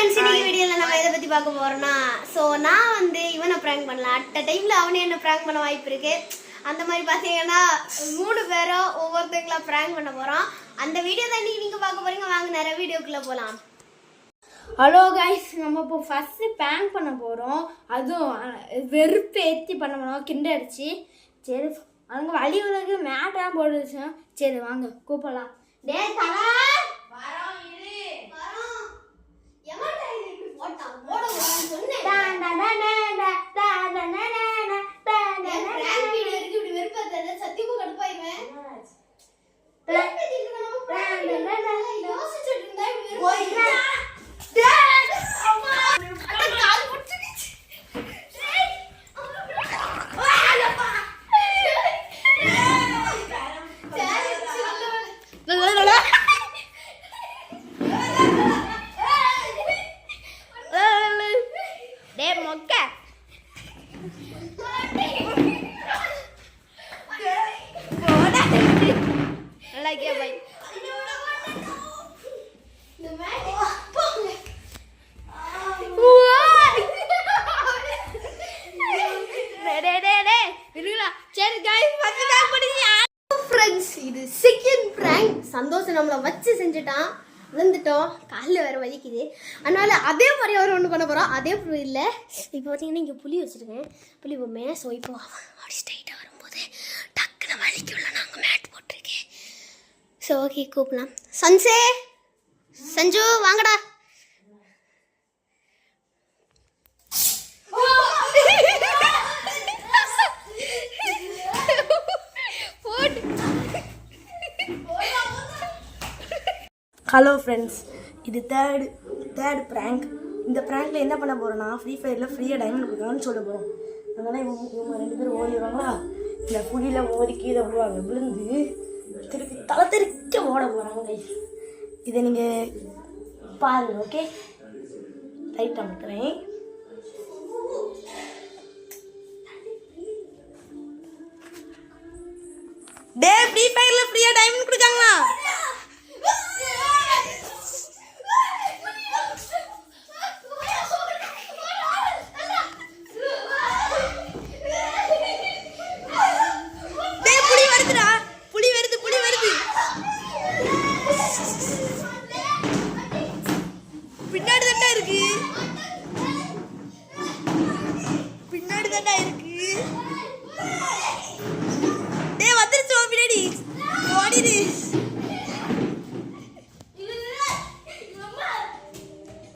Friends, இந்த வீடியோல நம்ம எதை பத்தி பார்க்க போறோம்னா, சோ நான் வந்து இவனை பிராங்க் பண்ணலாம். அட் டைம்ல அவனே என்ன பிராங்க் பண்ண வாய்ப்பு இருக்கு. அந்த மாதிரி பாத்தீங்கன்னா 3 பேரும் ஒவ்வொருத்தங்களா பிராங்க் பண்ண போறோம். அந்த வீடியோ தான் இன்னைக்கு நீங்க பார்க்க போறீங்க. வாங்க நிறைய வீடியோக்குள்ள போலாம். ஹலோ கைஸ், நம்ம இப்போ ஃபஸ்ட்டு பிராங்க் பண்ண போகிறோம். அதுவும் வெறுப்பு ஏற்றி பண்ண போகிறோம், கிண்ட அடிச்சு. சரி, அவங்க வழி உலக மேட்டெல்லாம் போட்டுச்சு. சரி வாங்க கூப்பிடலாம். டே தலா இது செகண்ட் பிராங்க். சந்தோஷம் நம்மளை வச்சு செஞ்சுட்டான். விழுந்துட்டோம், காலில் வேற வலிக்குது. அதனால அதே மாதிரி அவர் ஒன்று பண்ண போகிறோம். அதே புளி இல்லை, இப்போ பார்த்தீங்கன்னா இங்கே புளி வச்சுருக்கேன், புளி பொம்மை. ஸோ இப்போ அப்படி ஸ்ட்ரைட்டாக வரும்போது டக்குன்னு வலிக்குள்ள நாங்கள் மேட் போட்டிருக்கேன். ஸோ ஓகே, கூப்பிடலாம். சஞ்சே, சஞ்சு வாங்கடா. ஹலோ ஃப்ரெண்ட்ஸ், இது தேர்ட் ப்ராங்க். இந்த ப்ராங்க்கில் என்ன பண்ண போகிறோன்னா, ஃப்ரீ ஃபயரில் ஃப்ரீயாக டைமண்ட் கொடுக்குறாங்கன்னு சொல்ல போகிறோம். அதனால் இவங்க 2 பேரும் ஓடிடுவாங்களா, இந்த புளியில் ஓடி கீழே விடுவாங்க. விழுந்து திருப்பி தலை தெறிக்க ஓட போகிறாங்க. இதை நீங்கள் பாருங்கள். ஓகே, லைட் அமுக்கிறேன். டே, ஃப்ரீ ஃபயரில் ஃப்ரீயாக டைமண்ட் கொடுக்காங்களா? பின்னாடி தாண்டா இருக்கு.